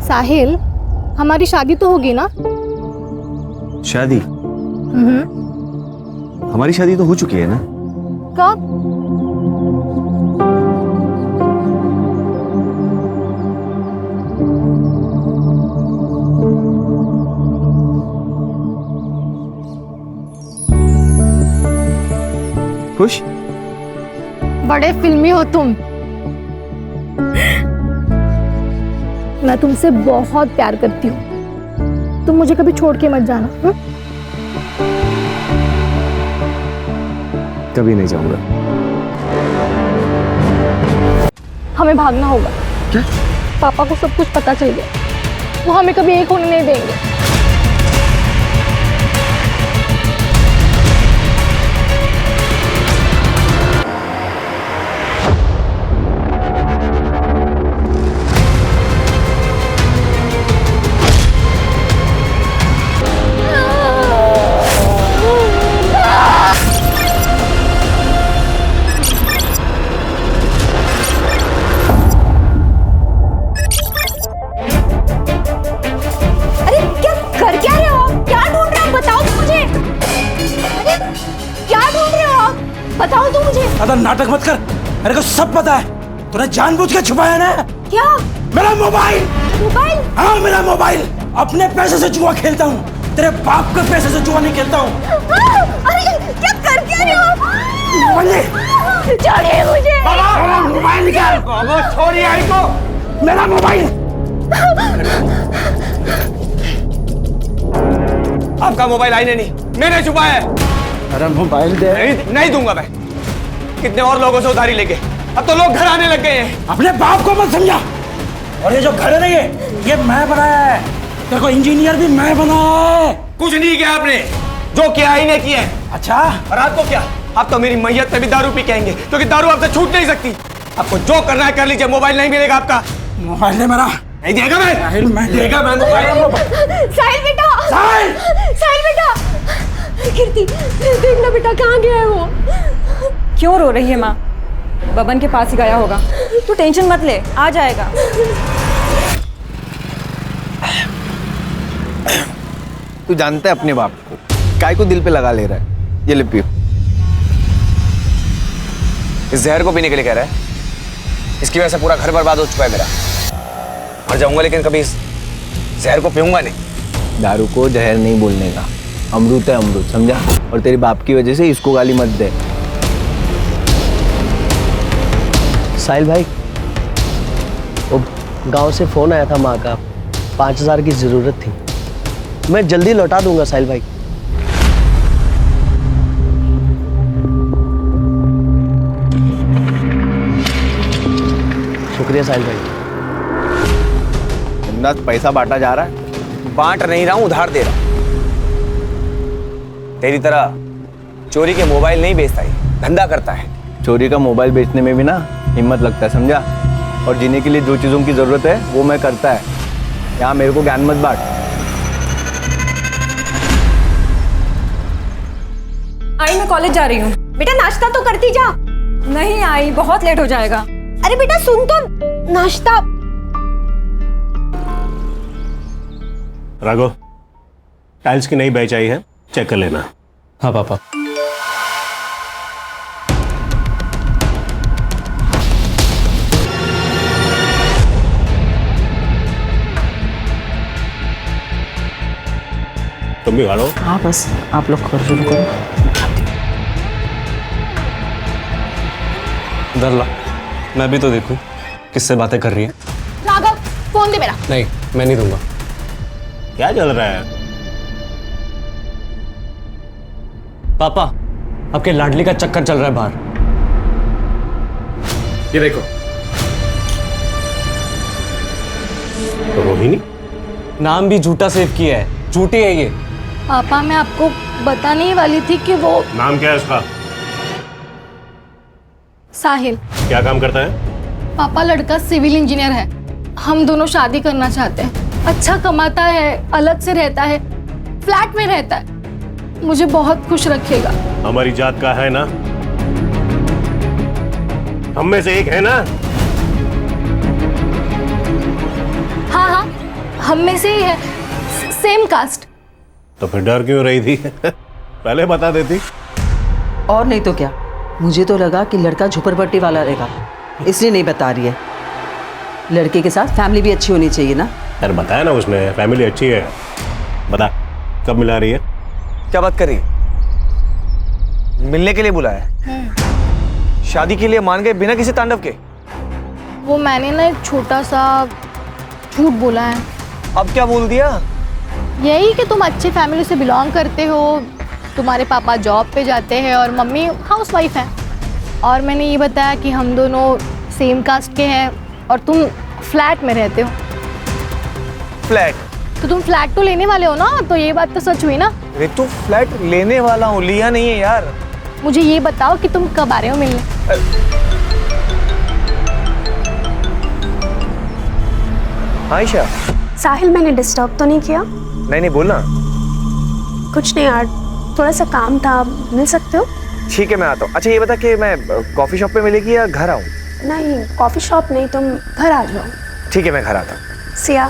साहिल, हमारी शादी तो होगी ना? शादी? हमारी शादी तो हो चुकी है ना? कब? खुश? बड़े फिल्मी हो तुम। मैं तुमसे बहुत प्यार करती हूँ, तुम मुझे कभी छोड़ के मत जाना। कभी नहीं जाऊंगा। हमें भागना होगा। क्या? पापा को सब कुछ पता चल गया, वो हमें कभी एक होने नहीं देंगे। बताओ तो मुझे। ज्यादा नाटक मत कर, मेरे को सब पता है। तूने जानबूझ के छुपाया ना? क्या? मेरा मोबाइल। मोबाइल? हाँ, मेरा मोबाइल। अपने पैसे से जुआ खेलता हूँ, तेरे बाप के पैसे से जुआ नहीं खेलता हूँ। अरे क्या कर क्या रहे हो? छोड़िए मुझे। मेरा मोबाइल निकाल। छोड़िए आई को। मेरा मोबाइल। आपका मोबाइल आईने नहीं, मैंने छुपाया है। अरे मोबाइल दे। नहीं दूंगा मैं। कितने और लोगों से उधारी लेके अब तो लोग घर आने लग गए हैं। अपने बाप को मत समझा। और ये जो घर है ना, ये मैं बनाया है। तेरे को इंजीनियर भी मैं बनाया है। कुछ नहीं किया आपने, जो किया ही नहीं किया है। अच्छा, और आपको क्या? आप तो मेरी मैयत पे भी दारू पी के आएंगे, क्योंकि दारू आपसे छूट नहीं सकती। आपको जो करना है कर लीजिए, मोबाइल नहीं मिलेगा आपका। मोबाइल है मेरा। नहीं देगा मैं देगा मैं मोबाइल। साहिल बेटा, साहिल! साहिल बेटा। कीर्ति, देखना बेटा कहाँ गया है वो। क्यों रो रही है माँ? बबन के पास ही गया होगा, तू टेंशन मत ले, आ जाएगा। तू जानता है अपने बाप को, काय को दिल पे लगा ले रहा है। ये ले पियो। इस जहर को पीने के लिए कह रहा है? इसकी वजह से पूरा घर बर्बाद हो चुका है मेरा। मर जाऊंगा लेकिन कभी इस जहर को पीऊंगा नहीं। दारू को जहर नहीं बोलने का, अमृत है अमृत, समझा? और तेरी बाप की वजह से इसको गाली मत दे। साहिल भाई, वो गांव से फोन आया था माँ का, 5000 की जरूरत थी। मैं जल्दी लौटा दूंगा साहिल भाई। शुक्रिया साहिल भाई। पैसा बांटा जा रहा है? बांट नहीं रहा हूं, उधार दे रहा हूं। तेरी तरह चोरी के मोबाइल नहीं बेचता है, धंधा करता है। चोरी का मोबाइल बेचने में भी ना हिम्मत लगता है, समझा? और जीने के लिए जो चीजों की जरूरत है वो मैं करता है। यहाँ मेरे को ज्ञान मत बांट। आई, मैं कॉलेज जा रही हूँ। बेटा नाश्ता तो करती जा। नहीं आई, बहुत लेट हो जाएगा। अरे बेटा सुन तो, नाश्ता। राघव, टाइल्स की नई बैच आई है, चेक कर लेना। हाँ पापा। तुम भी वालो। हाँ बस आप लोग कर शुरू करो। इधर ला, मैं भी तो देखूं किससे बातें कर रही है। राघव, फोन दे मेरा। नहीं, मैं नहीं दूंगा। क्या चल रहा है? पापा, आपके लाडली का चक्कर चल रहा है बाहर। ये देखो। तो रोहिणी? नाम भी झूठा सेव किया है, झूठी है ये। पापा, मैं आपको बताने ही वाली थी कि वो नाम क्या है उसका? साहिल। क्या काम करता है? पापा, लड़का सिविल इंजीनियर है। हम दोनों शादी करना चाहते हैं। अच्छा कमाता है, अलग से रहता है, फ्लैट में रहता है, मुझे बहुत खुश रखेगा। हमारी जात का है ना? हम में से एक है ना? हाँ हाँ, हम में से ही है, सेम कास्ट। तो फिर डर क्यों रही थी? पहले बता देती। और नहीं तो क्या, मुझे तो लगा कि लड़का झुपड़पट्टी वाला रहेगा, इसलिए नहीं बता रही है। लड़के के साथ फैमिली भी अच्छी होनी चाहिए ना। यार बताया ना उसने, फैमिली अच्छी है। बता कब मिला रही है? क्या बात कर रही है? मिलने के लिए बुलाया है? शादी के लिए मान गए बिना किसी तांडव के? वो मैंने ना एक छोटा सा झूठ बोला है। अब क्या बोल दिया? यही कि तुम अच्छे फैमिली से बिलोंग करते हो, तुम्हारे पापा जॉब पे जाते हैं और मम्मी हाउसवाइफ हैं। और मैंने ये बताया कि हम दोनों सेम कास्ट के हैं और तुम फ्लैट में रहते हो। फ्लैट? तो तुम फ्लैट तो लेने वाले हो ना, तो ये बात तो सच हुई ना। रितु फ्लैट लेने वाला हूँ, लिया नहीं है यार। मुझे ये बताओ कि तुम कब आ रहे हो मिलने? आयशा। साहिल, मैंने डिस्टर्ब तो नहीं किया? नहीं बोलना। कुछ नहीं यार, थोड़ा सा काम था, मिल सकते हो? ठीक है मैं आता हूँ। अच्छा ये बता कि मैं कॉफी शॉप पे मिलेगी या घर आऊँ? नहीं, कॉफी शॉप नहीं, तुम घर आ जाओ। ठीक है मैं घर आता हूँ। सिया।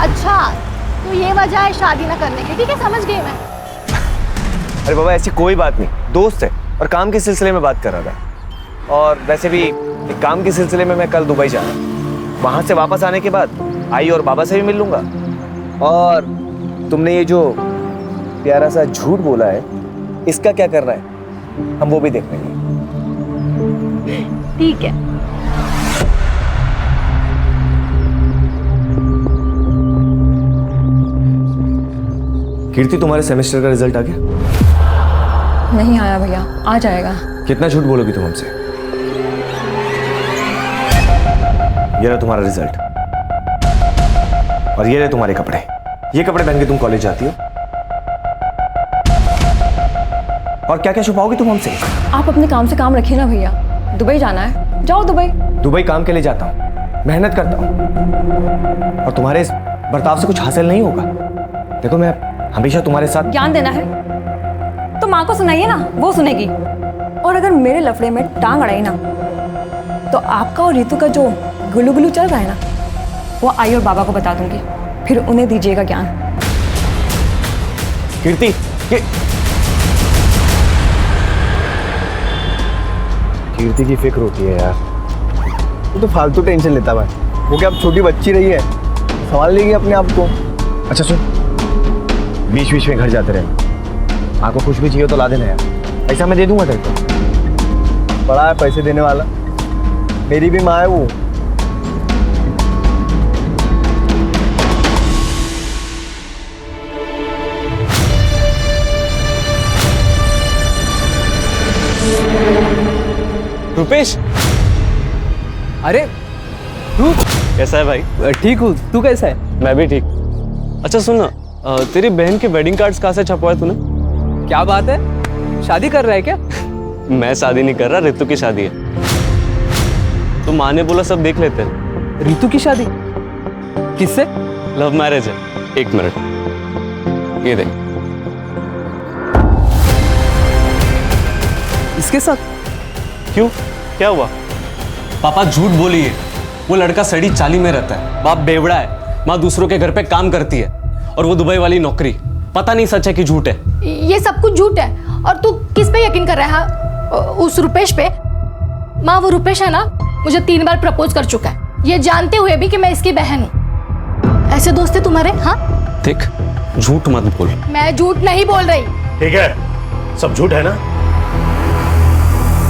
अच्छा, तो ये वजह है शादी ना करने की। ठीक है, समझ गई मैं। अरे बाबा ऐसी कोई बात नहीं, दोस्त है और काम के सिलसिले में बात कर रहा था। और वैसे भी काम के सिलसिले में मैं कल दुबई जा रहा हूँ। वहाँ से वापस आने के बाद आई और बाबा से भी मिल लूँगा। और तुमने ये जो प्यारा सा झूठ बोला है, इसका क्या करना है हम वो भी देख लेंगे। ठीक है। कीर्ति तुम्हारे सेमेस्टर का रिजल्ट आ गया? नहीं आया भैया, आ जाएगा। कितना झूठ बोलोगी तुम हमसे? ये रहा तुम्हारा रिजल्ट और ये रहे तुम्हारे कपड़े। ये कपड़े पहन के तुम कॉलेज जाती हो और क्या क्या छुपाओगी तुम हमसे? आप अपने काम से काम रखिए ना भैया। दुबई जाना है, जाओ दुबई। दुबई काम के लिए जाता हूँ, मेहनत करता हूँ और तुम्हारे इस बर्ताव से कुछ हासिल नहीं होगा। देखो मैं हमेशा तुम्हारे साथ। ज्ञान देना है तो माँ को सुनाइए ना, वो सुनेगी। और अगर मेरे लफड़े में टांग अड़ाई ना, तो आपका और रितु का जो गुलू गुलू चल रहा है ना, वो आई और बाबा को बता दूंगी, फिर उन्हें दीजिएगा ज्ञान। कीर्ति कीर्ति की फिक्र होती है यार। वो तो फालतू टेंशन लेता भाई। वो क्या अब छोटी बच्ची रही है, संभाल लेगी अपने आप को। अच्छा सुन, बीच बीच में घर जाते रहे। आपको कुछ भी चाहिए तो ला देना यार, ऐसा मैं दे दूंगा तेरे को। बड़ा है पैसे देने वाला, मेरी भी माँ है वो। रुपेश, अरे तू कैसा है भाई? ठीक हूँ, तू कैसा है? मैं भी ठीक। अच्छा सुन ना, तेरी बहन के वेडिंग कार्ड्स कहाँ से छपवाए तूने? क्या बात है, शादी कर रहा है क्या? मैं शादी नहीं कर रहा, रितु की शादी है। तो माँ ने बोला सब देख लेते हैं। रितु की शादी किससे? लव मैरिज है। एक मिनट, ये देख। इसके साथ? क्यों, क्या हुआ? पापा झूठ बोली है। वो लड़का सड़ी चाली में रहता है, बाप बेवड़ा है, माँ दूसरों के घर पे काम करती है और वो दुबई वाली नौकरी। पता नहीं सच है कि झूठ है। ये सब कुछ झूठ है। और तू किस पे यकीन कर रहा है? उस रुपेश पे? माँ वो रुपेश है ना, मुझे 3 बार प्रपोज कर चुका है, ये जानते हुए भी कि मैं इसकी बहन हूँ। ऐसे दोस्त है तुम्हारे? हाँ देख, झूठ मत बोल। मैं झूठ नहीं बोल रही। ठीक है, सब झूठ है ना,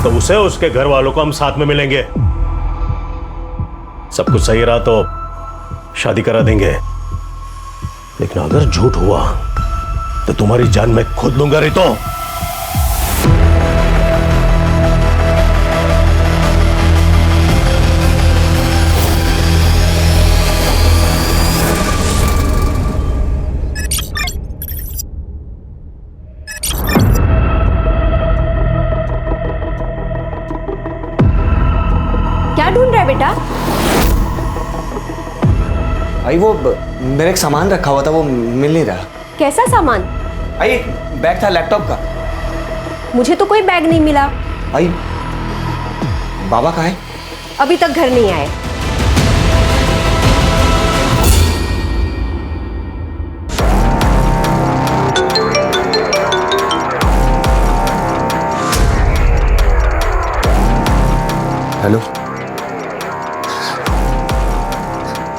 तो उसे उसके घर वालों को हम साथ में मिलेंगे। सब कुछ सही रहा तो शादी करा देंगे, लेकिन अगर झूठ हुआ तो तुम्हारी जान मैं खुद लूंगा रितो। क्या ढूंढ रहा है बेटा? आई वो मेरे एक सामान रखा हुआ था, वो मिल नहीं रहा। कैसा सामान? आई एक बैग था लैपटॉप का। मुझे तो कोई बैग नहीं मिला। आई बाबा कहाँ है? अभी तक घर नहीं आए।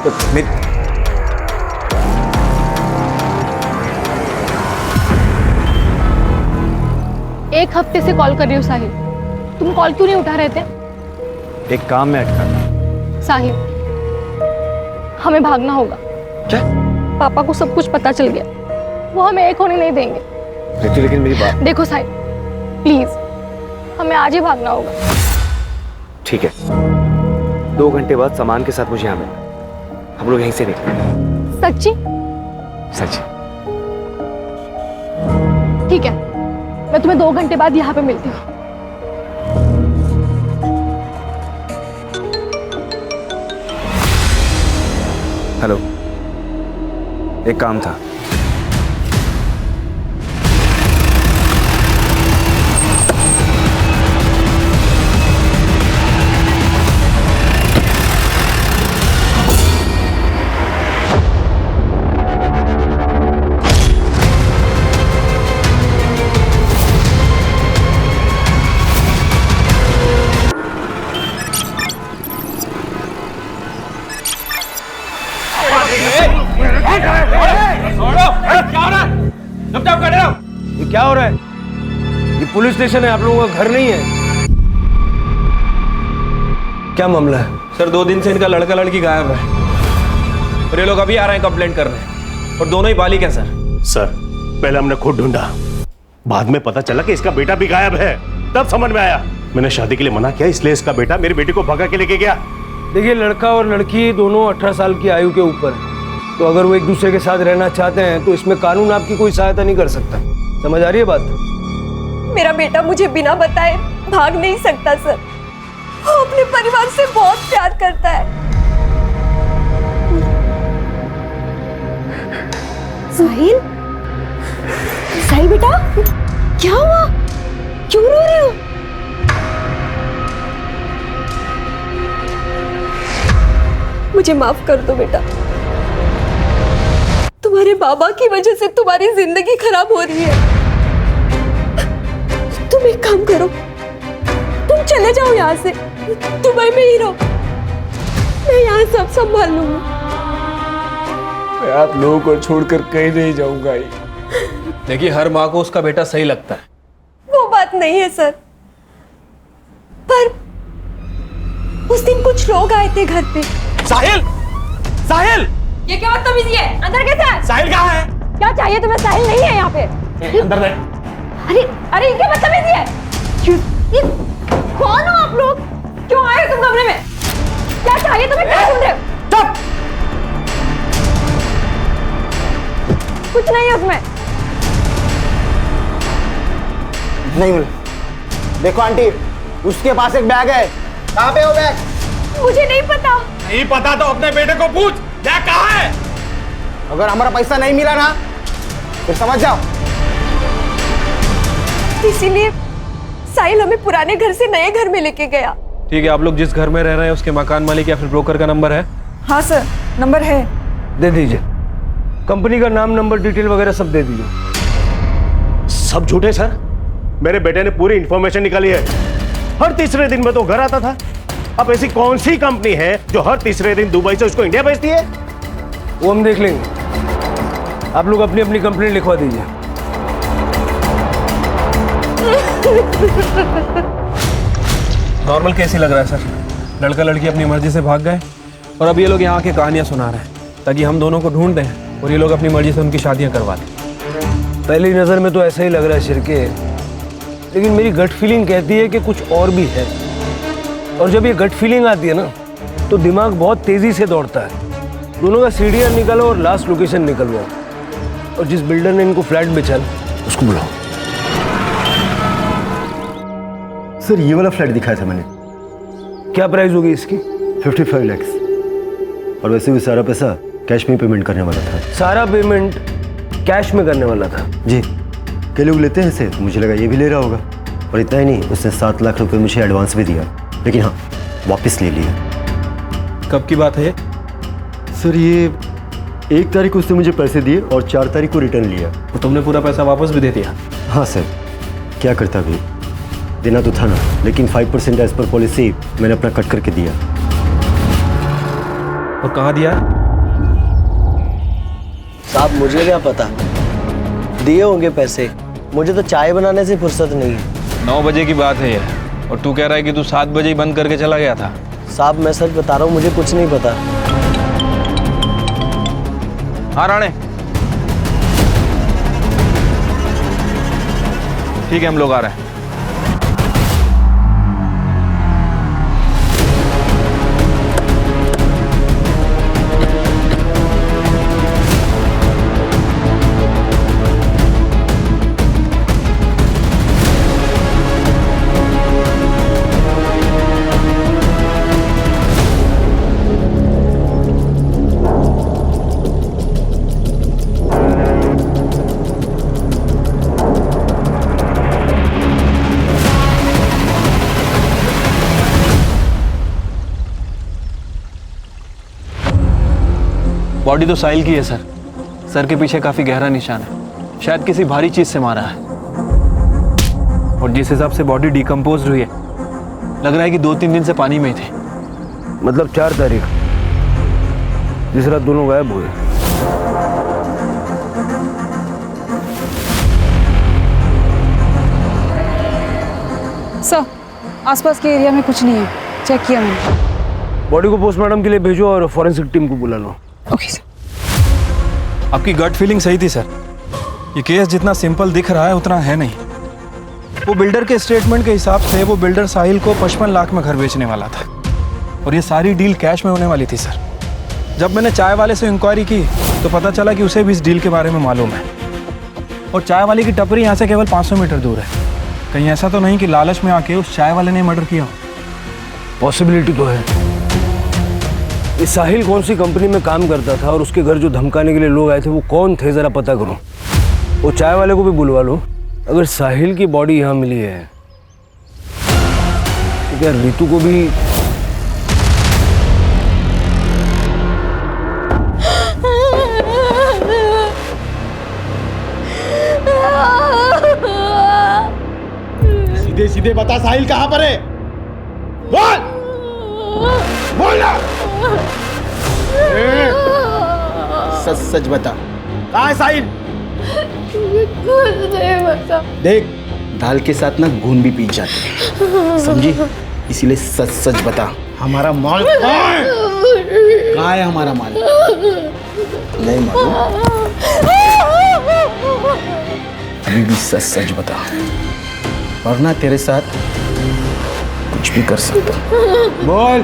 तो एक हफ्ते से कॉल कर रही हूँ साहिल, तुम कॉल क्यों नहीं उठा रहे थे? एक काम में अटका था। साहिल, हमें भागना होगा। क्या? पापा को सब कुछ पता चल गया, वो हमें एक होने नहीं देंगे। रितु लेकिन मेरी बात। देखो साहिल, प्लीज हमें आज ही भागना होगा। ठीक है, 2 घंटे बाद सामान के साथ मुझे यहाँ मिलना, हम लोग यहीं से निकलेंगे। सच्ची? सच। ठीक है, मैं तुम्हें 2 घंटे बाद यहाँ पे मिलती हूँ। हेलो, एक काम था। ये क्या हो रहा है? ये पुलिस स्टेशन है, आप लोगों का घर नहीं है। क्या मामला है? सर 2 दिन से इनका लड़का लड़की गायब है और ये लोग अभी आ रहे हैं कंप्लेंट करने, और दोनों ही बालिग हैं सर। सर पहले हमने खुद ढूंढा, बाद में पता चला कि इसका बेटा भी गायब है, तब समझ में आया। मैंने शादी के लिए मना किया, इसलिए इसका बेटा मेरी बेटी को भगा के लेके गया। देखिए, लड़का और लड़की दोनों 18 साल की आयु के ऊपर है, तो अगर वो एक दूसरे के साथ रहना चाहते हैं तो इसमें कानून आपकी कोई सहायता नहीं कर सकता। समझ आ रही है बात? मेरा बेटा मुझे बिना बताए भाग नहीं सकता सर, वो अपने परिवार से बहुत प्यार करता है। साहिल, साहिल बेटा, क्या हुआ? क्यों रो रहे हो? मुझे माफ कर दो बेटा, तुम्हारे बाबा की वजह से तुम्हारी जिंदगी खराब हो रही है। तुम एक काम करो, तुम चले जाओ यहाँ से, दुबई में ही रहो, मैं यहाँ सब संभाल लूंगा। मैं आप लोगों को छोड़कर कहीं नहीं जाऊंगा। देखिए, हर माँ को उसका बेटा सही लगता है। वो बात नहीं है सर, पर उस दिन कुछ लोग आए थे घर पे। साहिल! साहिल! ये क्या बदतमीजी है? अंदर कैसे है? साहिल कहाँ है? क्या चाहिए तुम्हें? साहिल नहीं है यहाँ पे। अंदर नहीं। अरे अरे, ये क्या बदतमीजी है? ये कौन हो आप लोग? क्यों आए हो तुम कमरे में? क्या चाहिए तुम्हें? क्या सुन रहे हो? चुप! कुछ नहीं है उसमें। नहीं मिला। देखो आंटी, उसके पास एक बैग है। कहाँ पे वो बैग? मुझे नहीं पता। नहीं पता तो अपने बेटे को पूछ, बैग कहाँ है? अगर हमारा पैसा नहीं मिला ना, तो समझ जाओ। इसीलिए साहिल हमें पुराने घर से नए घर में लेके गया। ठीक है, आप लोग जिस घर में रह रहे हैं उसके मकान मालिक या फिर ब्रोकर का नंबर है? हाँ सर, नंबर है। दे दीजिए, कंपनी का नाम, नंबर, डिटेल वगैरह सब दे दीजिए। सब झूठे सर, मेरे बेटे ने पूरी इंफॉर्मेशन निकाली है। हर तीसरे दिन में तो घर आता था। अब ऐसी कौन सी कंपनी है जो हर तीसरे दिन दुबई से उसको इंडिया भेजती है? वो हम देख लेंगे। आप लोग अपनी अपनी कंप्लेंट लिखवा दीजिए। नॉर्मल केस ही लग रहा है सर। लड़का लड़की अपनी मर्जी से भाग गए और अब ये लोग यहाँ के कहानियां सुना रहे हैं ताकि हम दोनों को ढूंढ दें और ये लोग अपनी मर्जी से उनकी शादियां करवा दें। पहली नज़र में तो ऐसा ही लग रहा है शिरके, लेकिन मेरी गट फीलिंग कहती है कि कुछ और भी है। और जब ये गट फीलिंग आती है ना, तो दिमाग बहुत तेज़ी से दौड़ता है। दोनों का सीढ़ियाँ निकालो और लास्ट लोकेशन निकलवाओ, और जिस बिल्डर ने इनको फ्लैट बेचा उसको बुलाओ। सर ये वाला फ्लैट दिखाया था मैंने। क्या प्राइस होगी इसकी? 55 लाख। और वैसे भी सारा पैसा कैश में पेमेंट करने वाला था। सारा पेमेंट कैश में करने वाला था? जी, कई लोग लेते हैं इसे, तो मुझे लगा ये भी ले रहा होगा। और इतना ही नहीं, उसने 7 लाख रुपए मुझे एडवांस भी दिया, लेकिन हाँ वापस ले लिया। कब की बात है? सर ये 1 तारीख को उसने मुझे पैसे दिए और 4 तारीख को रिटर्न लिया। तो तुमने पूरा पैसा वापस भी दे दिया? हाँ सर, क्या करता भी, देना तो था ना, लेकिन 5% एज पर पॉलिसी मैंने अपना कट करके दिया। और कहाँ दिया है? साहब मुझे क्या पता, दिए होंगे पैसे, मुझे तो चाय बनाने से फुर्सत नहीं है। 9 बजे की बात है ये, और तू कह रहा है कि तू 7 बजे ही बंद करके चला गया था। साहब मैं सच बता रहा हूँ, मुझे कुछ नहीं पता। हाँ राणे, ठीक है, हम लोग आ रहे हैं। बॉडी तो साहिल की है सर। सर के पीछे काफी गहरा निशान है, शायद किसी भारी चीज से मारा है। और जिस हिसाब से बॉडी डिकम्पोज हुई है, लग रहा है कि 2-3 दिन से पानी में ही थे। मतलब 4 तारीख जिस रात दोनों गायब हुए। सर आसपास के एरिया में कुछ नहीं है, चेक किया मैंने। बॉडी को पोस्टमार्टम के लिए भेजो और फॉरेंसिक टीम को बुला लो। Okay sir. आपकी गट फीलिंग सही थी सर। ये केस जितना सिंपल दिख रहा है उतना है नहीं। वो बिल्डर के स्टेटमेंट के हिसाब से वो बिल्डर साहिल को 55 लाख में घर बेचने वाला था, और ये सारी डील कैश में होने वाली थी सर। जब मैंने चाय वाले से इंक्वायरी की तो पता चला कि उसे भी इस डील के बारे में मालूम है, और चाय वाले की टपरी यहाँ से केवल 500 मीटर दूर है। कहीं ऐसा तो नहीं कि लालच में आके उस चाय वाले ने मर्डर किया? पॉसिबिलिटी तो है। ये साहिल कौन सी कंपनी में काम करता था और उसके घर जो धमकाने के लिए लोग आए थे वो कौन थे, जरा पता करो। वो चाय वाले को भी बुलवा लो। अगर साहिल की बॉडी यहाँ मिली है तो क्या रितु को भी? सीधे सीधे बता, साहिल कहाँ पर है? बोल बोल ना। सच सच बता, कहाँ है साहिल? कुछ नहीं बता। देख, दाल के साथ ना घून भी पीट जाती है, समझी? इसीलिए सच सच बता, हमारा माल कहाँ है? कहाँ है हमारा माल? नहीं मालूम? अभी भी सच सच बता, वरना तेरे साथ कुछ भी कर सकता। बोल।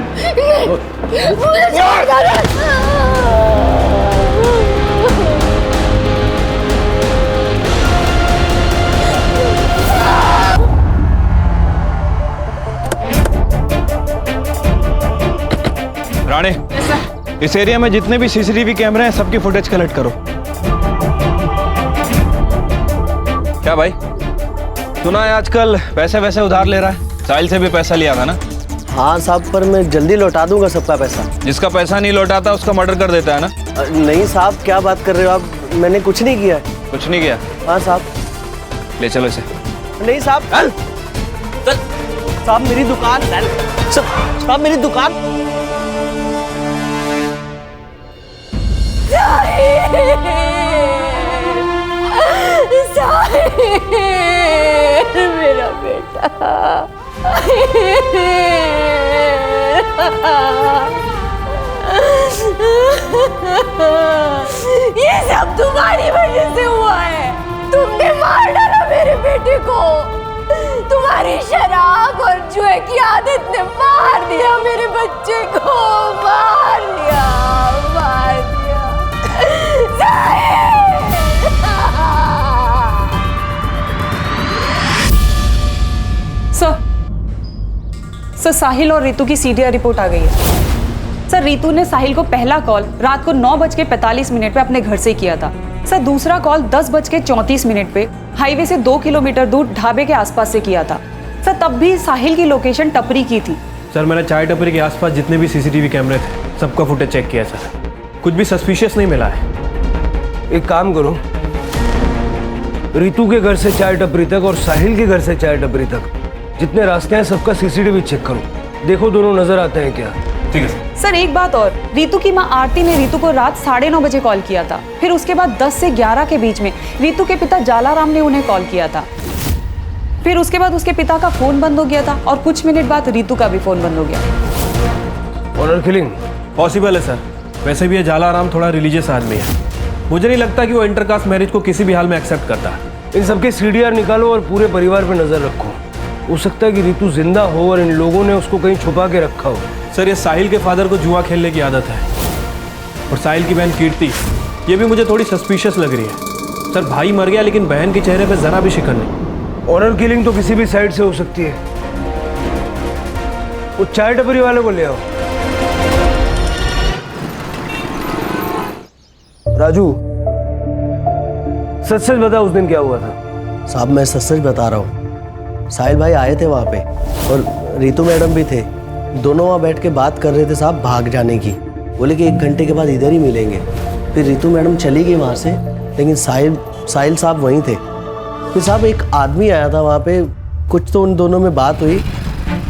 राणे, इस एरिया में जितने भी सीसीटीवी कैमरे हैं सबकी फुटेज कलेक्ट करो। क्या भाई, सुना है आजकल पैसे वैसे उधार ले रहा है? साहिल से भी पैसा लिया था ना? हाँ साहब, पर मैं जल्दी लौटा दूंगा सबका पैसा। जिसका पैसा नहीं लौटाता उसका मर्डर कर देता है ना? नहीं साहब, क्या बात कर रहे हो आप? मैंने कुछ नहीं किया। कुछ नहीं किया? हाँ साहब। ले चलो इसे। नहीं साहब, साहब मेरी दुकान, साहब मेरी दुकान। मेरा बेटा। ये सब तुम्हारी वजह से हुआ है। तुमने मार डाला मेरे बेटे को। तुम्हारी शराब और जुए की आदत ने मार दिया मेरे बच्चे को। मार दिया, मार दिया। सर साहिल और रितु की सीडीआर रिपोर्ट आ गई है। सर रितु ने साहिल को पहला कॉल रात को 9:45 पे अपने घर से किया था। सर दूसरा कॉल 10:34 पे हाईवे से 2 किलोमीटर दूर ढाबे के आसपास से किया था। सर तब भी साहिल की लोकेशन टपरी की थी। सर मैंने चाय टपरी के आसपास जितने भी सीसीटीवी कैमरे थे सबका फुटेज चेक किया सर, कुछ भी सस्पिशियस नहीं मिला है। एक काम करो, रितु के घर से चाय टपरी तक और साहिल के घर से चाय टपरी तक जितने रास्ते हैं सबका सीसीटीवी चेक करो। देखो दोनों नजर आते हैं क्या। ठीक है सर। सर एक बात और, रितु की माँ आरती ने रितु को रात 9:30 बजे कॉल किया था। फिर उसके बाद 10 से 11 के बीच में रितु के पिता जालाराम ने उन्हें कॉल किया था। फिर उसके बाद उसके पिता का फोन बंद हो गया था और कुछ मिनट बाद रितु का भी फोन बंद हो गया। ऑनर किलिंग पॉसिबल है सर। वैसे भी ये जालाराम थोड़ा रिलीजियस आदमी है। मुझे नहीं लगता कि वो इंटरकास्ट मैरिज को किसी भी हाल में एक्सेप्ट करता है। इन सबके सीडीआर निकालो और पूरे परिवार पे नजर रखो। हो सकता है कि रितु जिंदा हो और इन लोगों ने उसको कहीं छुपा के रखा हो। सर ये साहिल के फादर को जुआ खेलने की आदत है और साहिल की बहन कीर्ति, ये भी मुझे थोड़ी सस्पिशियस लग रही है। सर भाई मर गया लेकिन बहन के चेहरे पे जरा भी शिकन नहीं। ऑनर किलिंग तो किसी भी साइड से हो सकती है। वो चाय टपरी वाले को ले आओ। राजू, सच सच बता उस दिन क्या हुआ था। साहब मैं सच सच बता रहा हूँ। साहिल भाई आए थे वहाँ पे और रितु मैडम भी थे। दोनों वहाँ बैठ के बात कर रहे थे साहब भाग जाने की। बोले कि 1 घंटे के बाद इधर ही मिलेंगे। फिर रितु मैडम चली गई वहाँ से, लेकिन साहिल साहब वहीं थे। फिर साहब एक आदमी आया था वहाँ पे, कुछ तो उन दोनों में बात हुई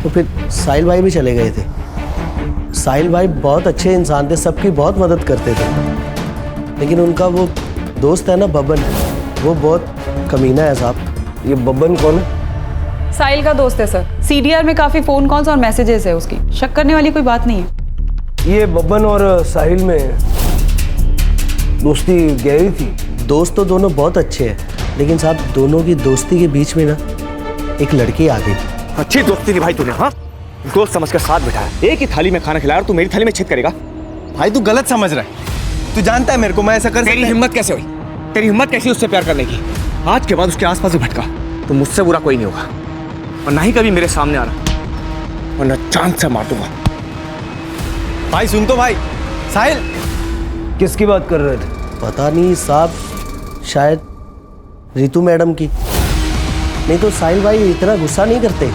तो फिर साहिल भाई भी चले गए थे। साहिल भाई बहुत अच्छे इंसान थे, सबकी बहुत मदद करते थे, लेकिन उनका वो दोस्त है ना बब्बन, वो बहुत कमीना है साहब। ये बब्बन कौन है? साहिल का दोस्त है सर। सीडीआर में काफी फोन कॉल्स और मैसेजेस है उसकी। शक करने वाली कोई बात नहीं है। ये बब्बन और साहिल में दोस्ती गहरी थी। दोस्त तो दोनों बहुत अच्छे हैं, लेकिन साहब दोनों की दोस्ती के बीच में ना एक लड़की आ गई। अच्छी दोस्ती निभाई तूने, हाँ? दोस्त समझ कर साथ बिठाया, एक ही थाली में खाना खिलाया और तू मेरी थाली में छेद करेगा। भाई तू गलत समझ रहा है। तू जानता है मेरे को मैं ऐसा कर तेरी हिम्मत कैसे हुई? तेरी हिम्मत कैसी उससे प्यार करने की? आज के बाद उसके आसपास भी भटका तो मुझसे बुरा कोई नहीं होगा, और ना ही कभी मेरे सामने आना, वरना चांद से मार दूंगा। भाई सुन तो भाई। साहिल किसकी बात कर रहे थे? पता नहीं साहब, शायद रितु मैडम की। नहीं तो साहिल भाई इतना गुस्सा नहीं करते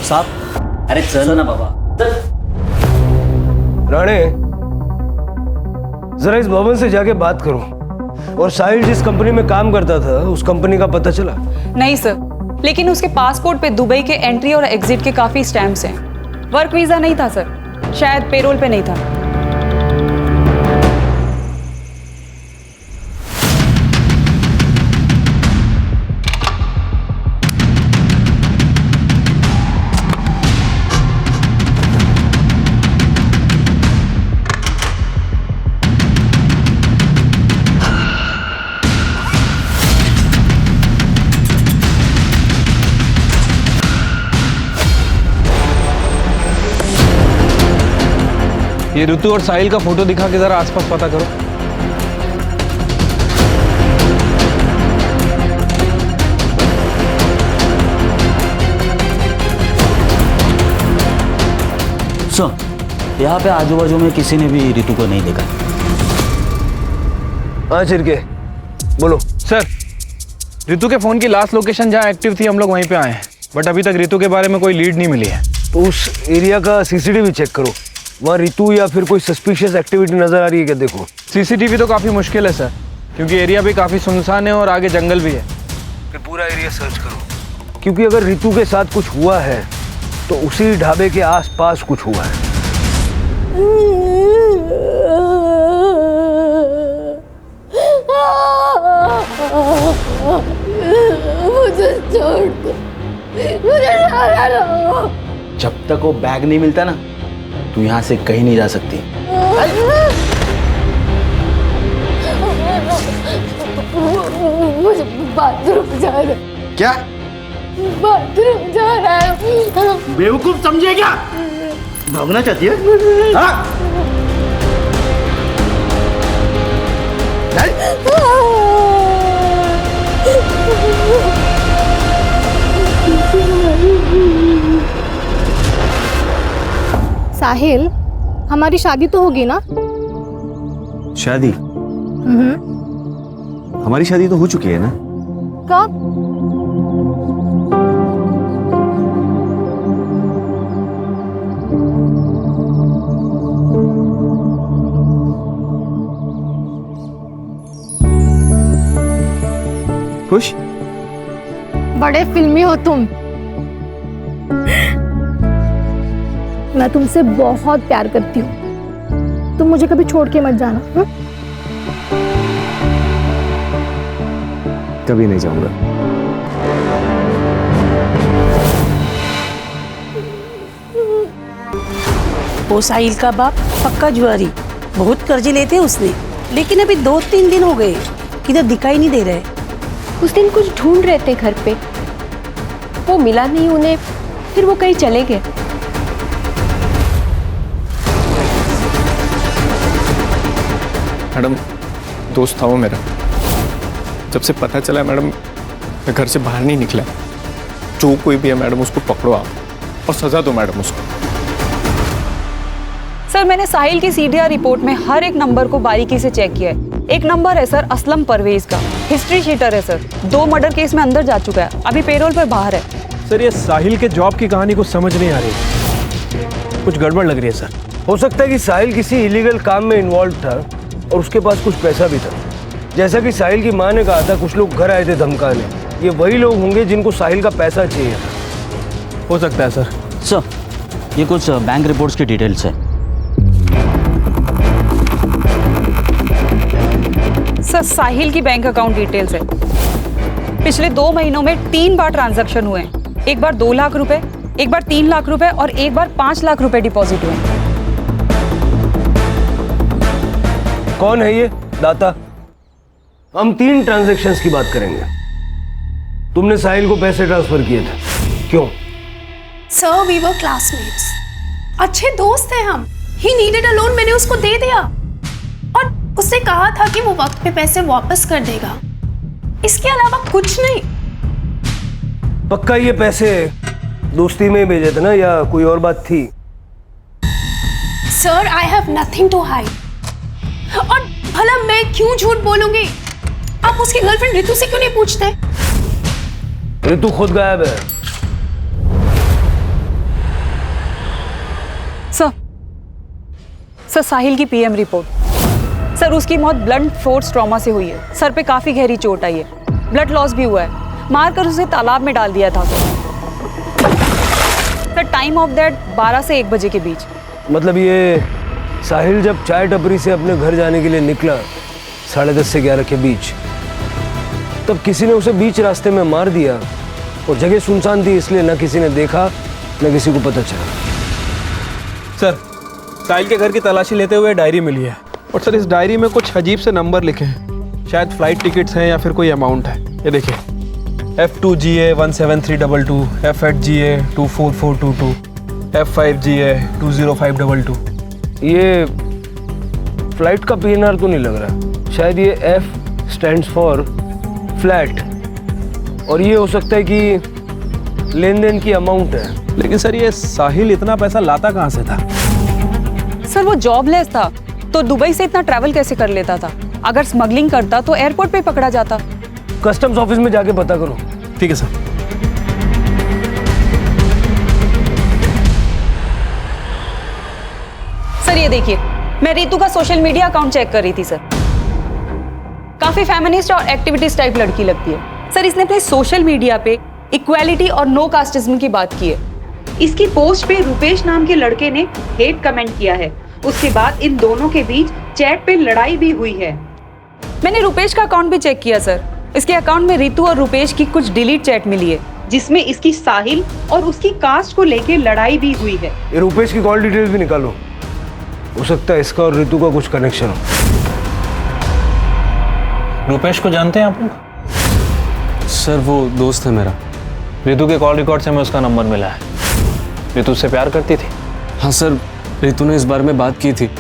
साहब। अरे चल ना बाबा। राणे, जरा इस भवन से जाके बात करो। और साहिल जिस कंपनी में काम करता था उस कंपनी का पता चला? नहीं सर, लेकिन उसके पासपोर्ट पे दुबई के एंट्री और एग्जिट के काफी स्टैम्प्स हैं। वर्क वीजा नहीं था सर, शायद पेरोल पे नहीं था। ये ऋतु और साहिल का फोटो दिखा के जरा आसपास पता करो। सर यहाँ पे आजू बाजू में किसी ने भी ऋतु को नहीं देखा। हाँ चिरके, बोलो। सर ऋतु के फोन की लास्ट लोकेशन जहाँ एक्टिव थी हम लोग वहीं पे आए हैं, बट अभी तक ऋतु के बारे में कोई लीड नहीं मिली है। तो उस एरिया का सीसीटीवी चेक करो, वहाँ रितु या फिर कोई सस्पिशियस एक्टिविटी नजर आ रही है क्या? देखो। सीसीटीवी तो काफी मुश्किल है सर, क्योंकि एरिया भी काफी सुनसान है और आगे जंगल भी है। फिर पूरा एरिया सर्च करो, क्योंकि अगर रितु के साथ कुछ हुआ है तो उसी ढाबे के आसपास कुछ हुआ है। मुझे छोड़ दो, मुझे जाने दो। जब तक वो बैग नहीं मिलता ना तू यहाँ से कहीं नहीं जा सकती। मुझे बाथरूम जाना है। क्या? बाथरूम जाना है। बेवकूफ समझे क्या? भागना चाहती है? हाँ? साहिल, हमारी शादी तो होगी ना? शादी? हमारी शादी तो हो चुकी है ना? कब? खुश? बड़े फिल्मी हो तुम। मैं तुमसे बहुत प्यार करती हूँ, तुम मुझे कभी छोड़ के मत जाना। कभी नहीं जाऊंगा। वो साहिल का बाप पक्का जुआरी, बहुत कर्जे लेते उसने, लेकिन अभी 2-3 दिन हो गए किधर दिखाई नहीं दे रहे। उस दिन कुछ ढूंढ रहे थे घर पे, वो मिला नहीं उन्हें, फिर वो कहीं चले गए। मैडम दोस्त था वो मेरा, जब से पता चला मैडम मैं घर से बाहर नहीं निकला। जो कोई भी है मैडम उसको पकड़ो आप और सजा दो मैडम उसको। सर मैंने साहिल की सीडीआर रिपोर्ट में हर एक नंबर को बारीकी से चेक किया है। एक नंबर है सर असलम परवेज का, हिस्ट्री शीटर है सर, 2 मर्डर केस में अंदर जा चुका है, अभी पेरोल पर बाहर है। सर ये साहिल के जॉब की कहानी कुछ समझ नहीं आ रही, कुछ गड़बड़ लग रही है सर। हो सकता है कि साहिल किसी इलीगल काम में इन्वॉल्व था और उसके पास कुछ पैसा भी था। जैसा कि साहिल की माँ ने कहा था, कुछ लोग घर आए थे धमकाने, ये वही लोग होंगे जिनको साहिल का पैसा चाहिए था। हो सकता है सर। ये कुछ बैंक रिपोर्ट्स की डिटेल्स है। सर साहिल की बैंक अकाउंट डिटेल्स है। पिछले 2 महीनों में 3 बार ट्रांजैक्शन हुए हैं। एक बार 2 लाख रुपए, एक बार 3 लाख रुपए और एक बार 5 लाख रुपए डिपॉजिट हुए हैं। कौन है ये दाता? हम 3 ट्रांजैक्शंस की बात करेंगे। तुमने साहिल को पैसे ट्रांसफर किए थे, क्यों? सर वी वर क्लासमेट्स, अच्छे दोस्त हैं हम। ही नीडेड अ लोन, मैंने उसको दे दिया और उससे कहा था कि वो वक्त पे पैसे वापस कर देगा, इसके अलावा कुछ नहीं। पक्का ये पैसे दोस्ती में भेजे थे ना, या कोई और बात थी? Sir I have nothing to hide. और भला मैं क्यों झूठ बोलूंगी? आप उसकी गर्लफ्रेंड रितु से क्यों नहीं पूछते? रितु खुद गायब है। सर साहिल की पीएम रिपोर्ट। सर उसकी मौत ब्लंट फोर्स ट्रॉमा से हुई है, सर पे काफी गहरी चोट आई है, ब्लड लॉस भी हुआ है, मारकर उसे तालाब में डाल दिया था। सर टाइम ऑफ दैट 12 से 1 बजे के बीच। मतलब ये साहिल जब चाय टपरी से अपने घर जाने के लिए निकला 10:30 से 11 के बीच, तब किसी ने उसे बीच रास्ते में मार दिया और जगह सुनसान थी, इसलिए ना किसी ने देखा न किसी को पता चला। सर साहिल के घर की तलाशी लेते हुए डायरी मिली है और सर इस डायरी में कुछ अजीब से नंबर लिखे हैं, शायद फ्लाइट टिकट्स हैं या फिर कोई अमाउंट है। ये देखिए F2GA 17322, F8GA 24422, F5GA 20522। ये फ्लाइट का PNR तो नहीं लग रहा, शायद ये F स्टैंड्स फॉर फ्लैट, और ये हो सकता है कि लेन देन की अमाउंट है। लेकिन सर ये साहिल इतना पैसा लाता कहाँ से था? सर वो जॉबलेस था, तो दुबई से इतना ट्रैवल कैसे कर लेता था? अगर स्मगलिंग करता तो एयरपोर्ट पे पकड़ा जाता। कस्टम्स ऑफिस में जाके पता करो। ठीक है सर। सर ये देखिए, मैं रितु का सोशल मीडिया अकाउंट चेक कर रही थी सर। काफी फेमिनिस्ट और एक्टिविटीज टाइप लड़की लगती है। सर इसने अपने सोशल मीडिया पे इक्वालिटी और नो कास्टिज्म की बात की है। इसकी पोस्ट पे रुपेश नाम के लड़के ने हेट कमेंट किया है। उसके बाद इन दोनों के बीच चैट पे लड़ाई भी हुई है। मैंने रुपेश का अकाउंट भी चेक किया सर। इसके अकाउंट में रितु और रुपेश की कुछ डिलीट चैट मिली है, जिसमें इसकी साहिल और उसकी कास्ट को लेके लड़ाई भी हुई है। ये रुपेश की कॉल डिटेल्स भी निकालो, हो सकता है इसका और रितु का कुछ कनेक्शन हो। रुपेश को जानते हैं आप लोग? सर वो दोस्त है मेरा। रितु के कॉल रिकॉर्ड से हमें उसका नंबर मिला है। रितु उससे प्यार करती थी? हाँ सर, रितु ने इस बारे में बात की थी,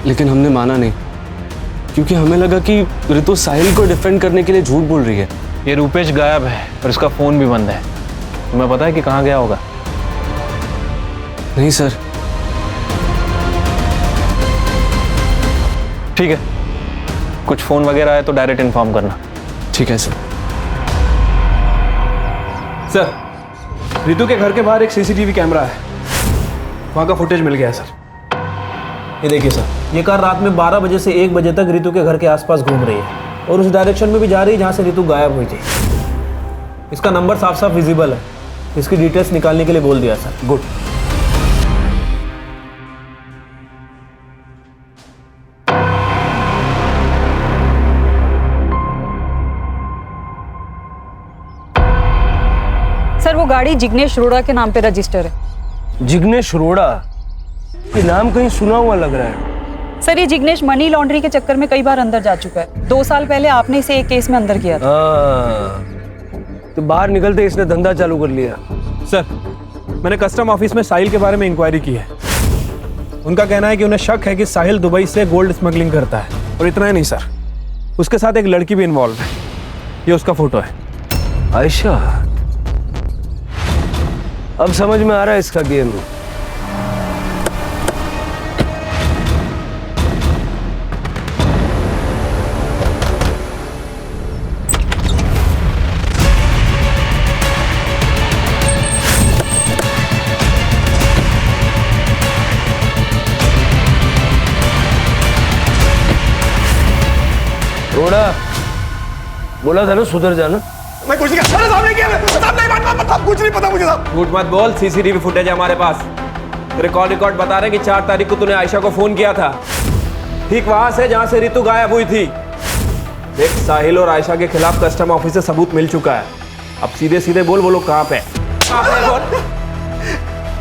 लेकिन हमने माना नहीं, क्योंकि हमें लगा कि रितु साहिल को डिफेंड करने के लिए झूठ बोल रही है। ये रुपेश गायब है और इसका फ़ोन भी बंद है। तुम्हें पता है कि कहाँ गया होगा? नहीं सर। ठीक है, कुछ फ़ोन वगैरह आए तो डायरेक्ट इन्फॉर्म करना। ठीक है सर। सर रितु के घर के बाहर एक सीसीटीवी कैमरा है, वहाँ का फुटेज मिल गया है सर। ये देखिए सर, ये कार रात में 12 बजे से 1 बजे तक रितु के घर के आसपास घूम रही है और उस डायरेक्शन में भी जा रही है जहाँ से रितु गायब हुई थी। इसका नंबर साफ साफ विजिबल है। इसकी डिटेल्स निकालने के लिए बोल दिया सर। गुड। गाड़ी जिग्नेश रोड़ा के नाम पे रजिस्टर है। जिग्नेश रोड़ा, ये नाम कहीं सुना हुआ लग रहा है। सर ये जिग्नेश मनी लॉन्ड्री के चक्कर में कई बार अंदर जा चुका है। 2 साल पहले आपने इसे एक केस में अंदर किया था। तो बाहर निकलते इसने धंधा चालू कर लिया। सर मैंने कस्टम ऑफिस में साहिल के बारे में इंक्वायरी की है। उनका कहना है कि उन्हें शक है कि साहिल दुबई से गोल्ड स्मगलिंग करता है। और इतना ही नहीं सर, उसके साथ एक लड़की भी इन्वॉल्व है। ये उसका फोटो है। आयशा, अब समझ में आ रहा है इसका गेम। रोड़ा, बोला था ना सुधर जाना। मैं कुछ नहीं किया, साहब ने किया, साहब नहीं बात कुछ नहीं पता मुझे साहब। झूठ मत बोल, सीसीटीवी फुटेज है हमारे पास। तेरे कॉल रिकॉर्ड बता रहे हैं कि 4 तारीख को तूने आयशा को फोन किया था, ठीक वहां से जहां से रितु गायब हुई थी। देख, साहिल और आयशा के खिलाफ कस्टम ऑफिस से सबूत मिल चुका है। अब सीधे सीधे बोल, वो लोग कहां पे हैं?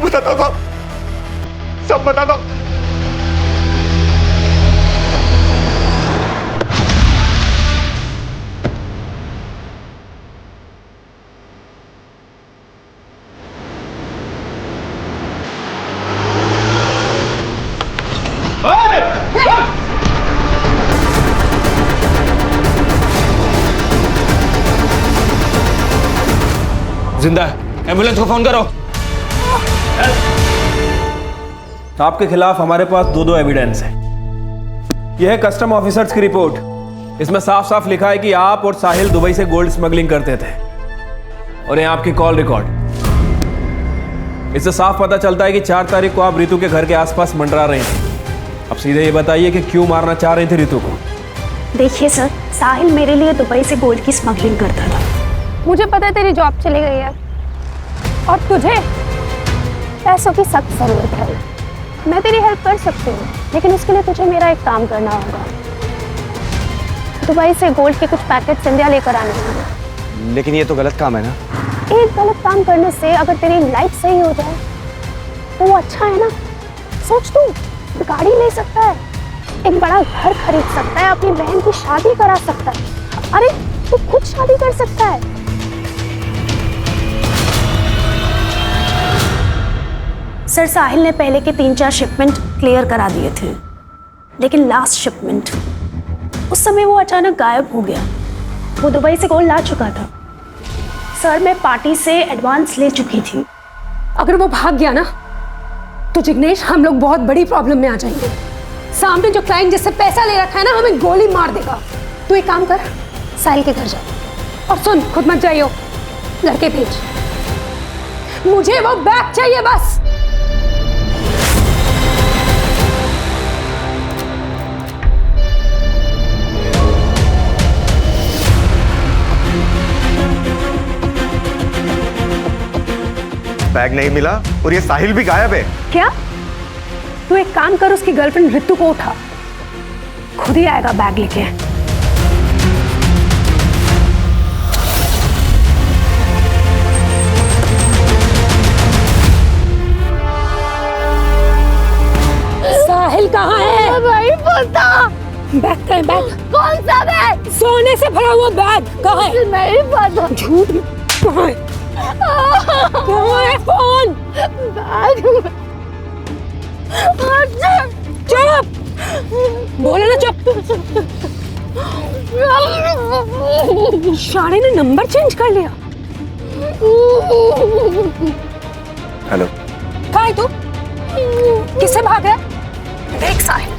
बताता हूं साहब, सब बताता हूं। जिंदा है, एम्बुलेंस को फोन करो। आपके खिलाफ हमारे पास 2 एविडेंस है। यह है कस्टम ऑफिसर्स की रिपोर्ट। इसमें साफ साफ लिखा है कि आप और साहिल दुबई से गोल्ड स्मगलिंग करते थे। और ये आपकी कॉल रिकॉर्ड। इससे साफ पता चलता है कि 4 तारीख को आप रितु के घर के आसपास मंडरा रहे थे। अब सीधे ये बताइए कि क्यों मारना चाह रहे थे रितु को? देखिए सर, साहिल मेरे लिए दुबई से गोल्ड की स्मगलिंग करता था। मुझे पता है तेरी जॉब चली गई है और तुझे पैसों की सख्त जरूरत है। मैं तेरी हेल्प कर सकती हूँ, लेकिन उसके लिए तुझे मेरा एक काम करना होगा। दुबई से गोल्ड के कुछ पैकेट्स इंडिया लेकर आने होंगे। लेकिन ये तो गलत काम है ना। एक गलत काम करने से अगर तेरी लाइफ सही हो जाए तो वो अच्छा है ना। सोच, तू गाड़ी ले सकता है, एक बड़ा घर खरीद सकता है, अपनी बहन की शादी करा सकता है। अरे तू खुद शादी कर सकता है। सर, साहिल ने पहले के 3-4 शिपमेंट क्लियर करा दिए थे, लेकिन लास्ट शिपमेंट उस समय वो अचानक गायब हो गया। वो दुबई से गोल्ड ला चुका था। सर, मैं पार्टी से एडवांस ले चुकी थी। अगर वो भाग गया ना तो जिग्नेश, हम लोग बहुत बड़ी प्रॉब्लम में आ जाएंगे। सामने जो क्लाइंट जिससे पैसा ले रखा है ना, हमें गोली मार देगा। तू एक काम कर, साहिल के घर जा और सुन, खुद मत जाइयो, लड़के भेज। मुझे वो बैग चाहिए बस। बैग नहीं मिला और ये साहिल भी गायब है। क्या? तू एक काम कर, उसकी गर्लफ्रेंड रितु को उठा, खुद ही आएगा बैग लेके। साहिल कहाँ है? भाई पता। बैग का है, बैग कौन सा बैग? सोने से भरा हुआ बैग कहाँ है? नहीं पता। झूठ कहाँ है? कहाँ है फोन? बैग में। चुप, बोले ना चुप। शाने ने नंबर चेंज कर लिया। हेलो, कहाँ है तू? किससे भाग रहा है? देख साहिल,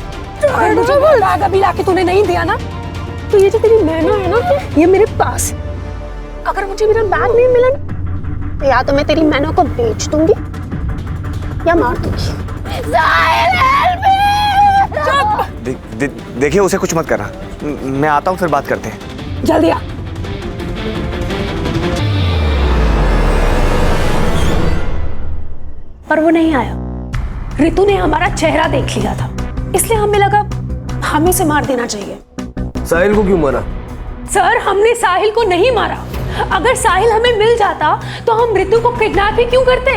अगर मुझे वो बैग अभी लाके तूने नहीं दिया ना, तो ये जो तेरी मैना है ना, ये मेरे पास है। अगर मुझे मेरा बैग नहीं मिला ना, तो या तो मैं तेरी मैना को बेच दूंगी या मार दूंगी। देखिए, उसे कुछ मत करना। मैं आता हूँ, फिर बात करते हैं। जल्दी आ। पर वो नहीं आया। रितु ने हमारा चेहरा देख लिया था, इसलिए हमें लगा हमें से मार देना चाहिए। साहिल को क्यों मारा? सर, हमने साहिल को नहीं मारा, अगर साहिल हमें मिल जाता तो हम रितु को किडनैप ही क्यों करते?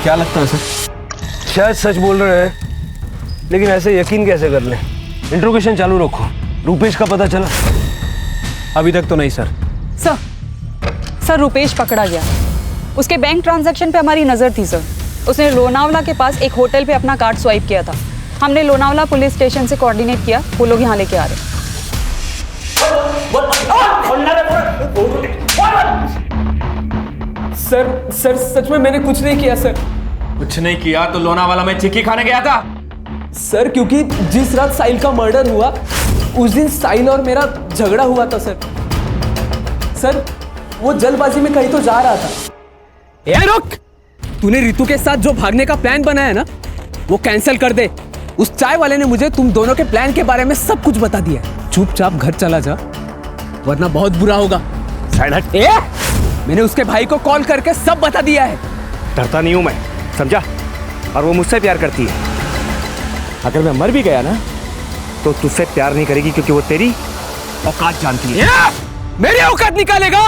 क्या लगता है सर? शायद सच बोल रहे हैं, लेकिन ऐसे यकीन कैसे कर लें? इंट्रोगेशन चालू रखो। रूपेश का पता चला? अभी तक तो नहीं सर। सर रुपेश पकड़ा गया। उसके बैंक ट्रांजैक्शन पे हमारी नज़र थी सर। उसने लोनावला के पास एक होटल पे अपना कार्ड स्वाइप किया था। हमने लोनावला पुलिस स्टेशन से कोऑर्डिनेट किया, वो लोग यहाँ लेके आ रहे। सर सच में मैंने कुछ नहीं किया सर। कुछ नहीं किया तो लोनावाला में चिक्की खाने गया था सर, क्योंकि जिस रात साहिल का मर्डर हुआ उस दिन साहिल और मेरा झगड़ा हुआ था सर। सर वो जल्दबाजी में कहीं तो जा रहा था। ए रुक! तूने रितु के साथ जो भागने का प्लान बनाया ना, वो कैंसिल कर दे। उस चाय वाले ने मुझे तुम दोनों के प्लान के बारे में सब कुछ बता दिया। चुपचाप घर चला जा, वरना बहुत बुरा होगा। साइड हट। मैंने उसके भाई को कॉल करके सब बता दिया है। डरता नहीं हूं मैं, समझा? और वो मुझसे प्यार करती है। अगर मैं मर भी गया ना तो तुझसे प्यार नहीं करेगी, क्योंकि वो तेरी औकात जानती है। मेरी औकात निकालेगा?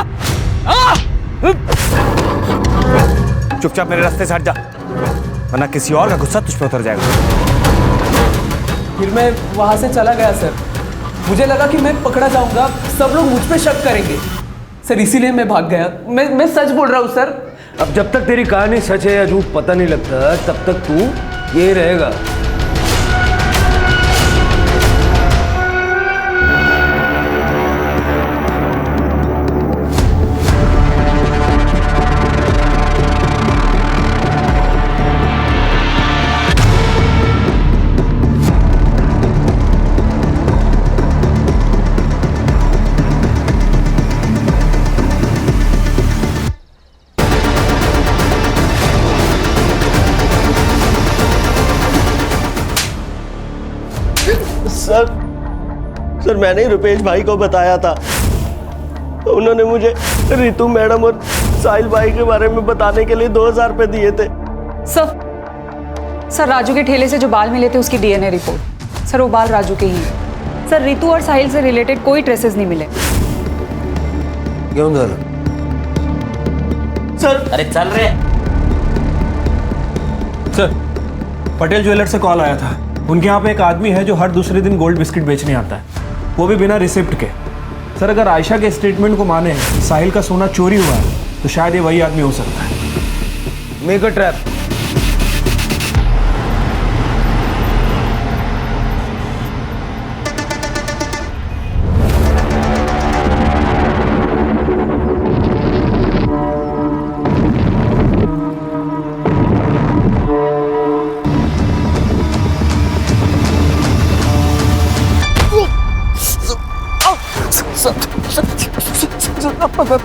चुपचाप मेरे रास्ते से हट जा, वरना किसी और का गुस्सा तुझ पर उतर जाएगा। फिर मैं वहां से चला गया सर। मुझे लगा कि मैं पकड़ा जाऊंगा, सब लोग मुझ पे शक करेंगे सर, इसीलिए मैं भाग गया। मैं सच बोल रहा हूँ सर। अब जब तक तेरी कहानी सच है या झूठ पता नहीं लगता, तब तक तू ये रहेगा। सर मैंने ही रुपेश भाई को बताया था, तो उन्होंने मुझे रितु मैडम और साहिल भाई के बारे में बताने के लिए 2000 रुपए दिए थे। सर राजू के ठेले से जो बाल मिले थे उसकी डीएनए रिपोर्ट। सर वो बाल राजू के ही हैं। सर रितु और साहिल से रिलेटेड कोई ट्रेसेस नहीं मिले। क्यों सर? सर अरे चल रहे। सर पटेल ज्वेलर से कॉल आया था। उनके यहाँ पे एक आदमी है जो हर दूसरे दिन गोल्ड बिस्किट बेचने आता है, वो भी बिना रिसिप्ट के। सर अगर आयशा के स्टेटमेंट को माने साहिल का सोना चोरी हुआ है, तो शायद ये वही आदमी हो सकता है। Make a trap.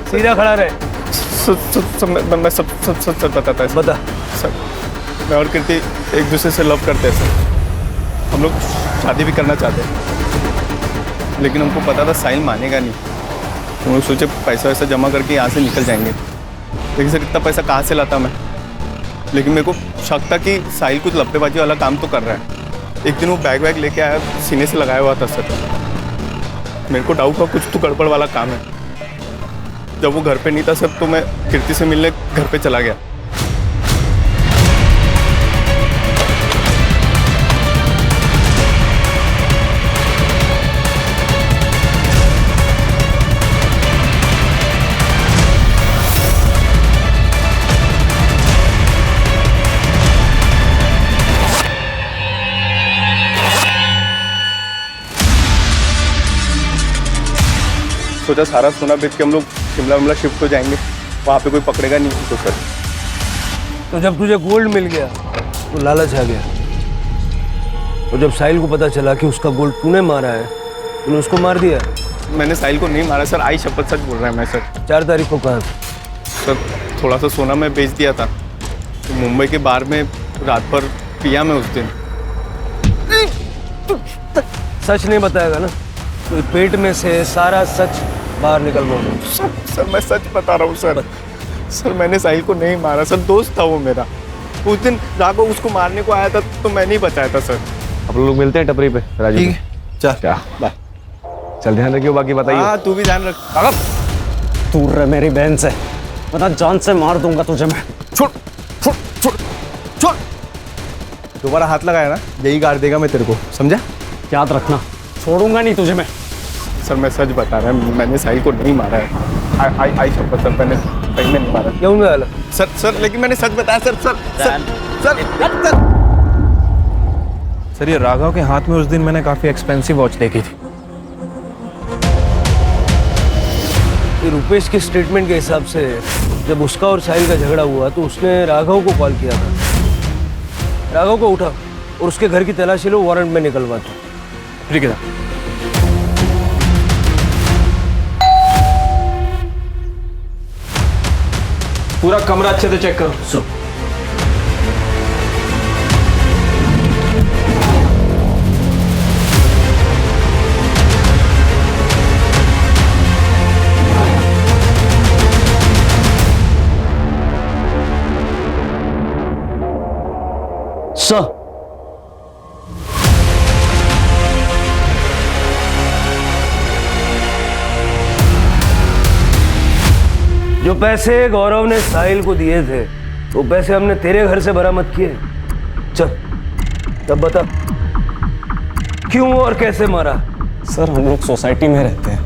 सीधा खड़ा रहे। मैं सब बताता है बता। सर मैं और कीर्ति एक दूसरे से लव करते हैं सर। हम लोग शादी भी करना चाहते हैं, लेकिन हमको पता था साहिल मानेगा नहीं। हम लोग सोचे पैसा वैसा जमा करके यहाँ से निकल जाएंगे, लेकिन सर इतना पैसा कहाँ से लाता मैं। लेकिन मेरे को शक था कि साहिल कुछ लपटेबाजी वाला काम तो कर रहा है। एक दिन वो बैग वैग लेके आया, सीने से लगाया हुआ था सर। मेरे को डाउट हुआ कुछ तो गड़बड़ वाला काम है। जब वो घर पे नहीं था सर, तो मैं कीर्ति से मिलने घर पे चला गया। सोचा सारा सोना बेच के हम लोग शिमला शिफ्ट हो जाएंगे, वहाँ पे कोई पकड़ेगा नहीं तो सर। तो जब तुझे गोल्ड मिल गया तो लालच आ गया, और जब साहिल को पता चला कि उसका गोल्ड तूने मारा है, तूने उसको मार दिया। मैंने साहिल को नहीं मारा सर, आई शपथ सच बोल रहा है मैं सर। 4 तारीख को कहा सर थोड़ा सा सोना मैं बेच दिया था, तो मुंबई के बार में रात भर पिया मैं उस दिन। सच नहीं बताएगा ना तो पेट में से सारा सच बाहर निकल गया। सर मैं सच बता रहा हूँ सर। सर मैंने साहिल को नहीं मारा सर, दोस्त था वो मेरा। उस दिन राघव उसको मारने को आया था तो मैं नहीं बचाया था सर। आप लोग मिलते हैं टपरी पे राजू। ठीक है, चल क्या बाय। चल ध्यान रखियो, बाकी बताइए। हाँ तू भी ध्यान रख। दूर रह मेरी बहन से, वरना जान से मार दूंगा तुझे मैं। छोड़ छोड़ छोड़ छोड़, दोबारा हाथ लगाया ना यही गाड़ देगा मैं तेरे को, समझा? याद रखना, छोड़ूंगा नहीं तुझे मैं। सर मैं सच बता रहा हूँ, मैंने साहिल को नहीं मारा है। आई शपथ सर, मैंने सही में नहीं मारा। क्यों नहीं? सर लेकिन मैंने सच बताया सर। सर ये राघव के हाथ में उस दिन मैंने काफी एक्सपेंसिव वॉच देखी थी। ये रुपेश के स्टेटमेंट के हिसाब से जब उसका और साहिल का झगड़ा हुआ तो उसने राघव को कॉल किया था। राघव को उठा और उसके घर की तलाशी लो, वारंट में निकलवा दो। ठीक है। पूरा कमरा अच्छे से चेक करो। सर जो पैसे गौरव ने साहिल को दिए थे वो पैसे हमने तेरे घर से बरामद किए। चल तब बता क्यों और कैसे मारा? सर हम लोग सोसाइटी में रहते हैं,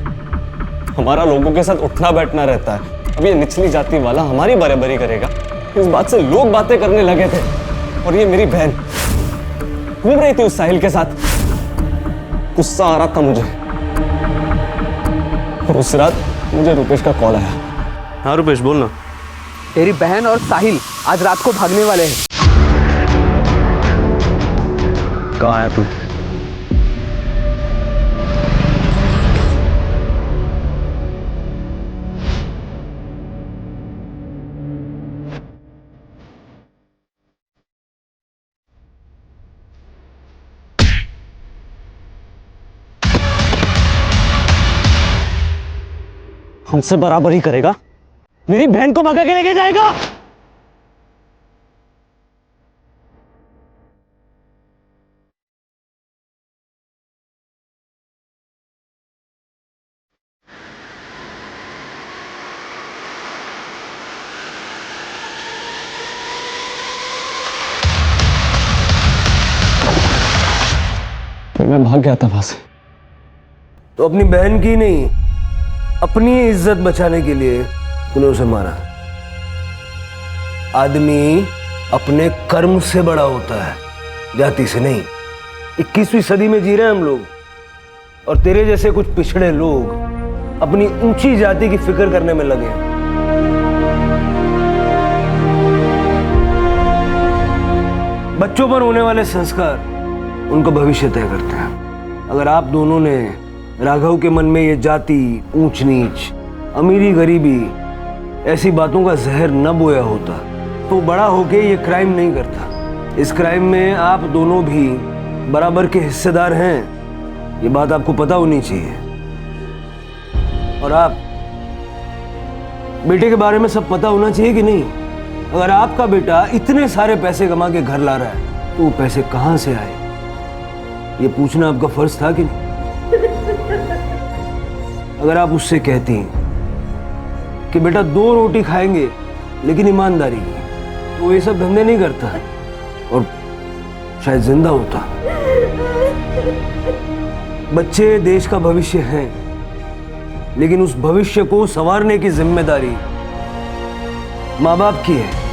हमारा लोगों के साथ उठना बैठना रहता है। अब ये निचली जाति वाला हमारी बराबरी करेगा, इस बात से लोग बातें करने लगे थे। और ये मेरी बहन घूम रही थी उस साहिल के साथ, गुस्सा आ रहा था मुझे। और उस रात मुझे रुपेश का कॉल आया। हाँ रुपेश बोलना। तेरी बहन और साहिल आज रात को भागने वाले हैं। कहाँ आया तू? हमसे बराबरी करेगा? मेरी बहन को भगा के लेके जाएगा? तो मैं भाग गया था वहां से। तो अपनी बहन की नहीं, अपनी इज्जत बचाने के लिए तूने उसे मारा। आदमी अपने कर्म से बड़ा होता है, जाति से नहीं। 21वीं सदी में जी रहे हैं हम लोग, और तेरे जैसे कुछ पिछड़े लोग अपनी ऊंची जाति की फिक्र करने में लगे हैं। बच्चों पर होने वाले संस्कार उनका भविष्य तय करते हैं। अगर आप दोनों ने राघव के मन में ये जाति, ऊंच नीच, अमीरी गरीबी ऐसी बातों का जहर न बोया होता तो बड़ा होके ये क्राइम नहीं करता। इस क्राइम में आप दोनों भी बराबर के हिस्सेदार हैं, ये बात आपको पता होनी चाहिए। और आप बेटे के बारे में सब पता होना चाहिए कि नहीं? अगर आपका बेटा इतने सारे पैसे कमा के घर ला रहा है तो वो पैसे कहां से आए, ये पूछना आपका फर्ज था कि नहीं? अगर आप उससे कहती कि बेटा 2 रोटी खाएंगे लेकिन ईमानदारी की, तो वो ये सब धंधे नहीं करता और शायद जिंदा होता। बच्चे देश का भविष्य हैं, लेकिन उस भविष्य को संवारने की जिम्मेदारी माँ बाप की है।